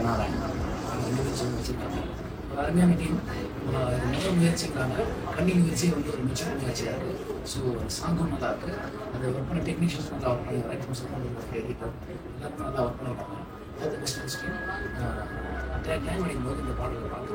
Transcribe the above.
நாராயணன் வச்சுருக்காங்க. ஒரு அருமையான டீம். முதல் முயற்சிக்கான கண்ணிங் முயற்சி வந்து ஒரு மிச்ச முயற்சியாக இருக்குது. ஸோ சாங்கும் நல்லா இருக்குது. அது ஒர்க் பண்ண டெக்னீஷியன்ஸ் நல்லா ஒர்க் பண்ணி ரைட் சொல்லி எடிட்டர் எல்லாருமே நல்லா ஒர்க் பண்ணியிருக்காங்க. அது பெஸ்ட் டீம். டைம் அடிக்கும் போது இந்த பாடலை பார்த்து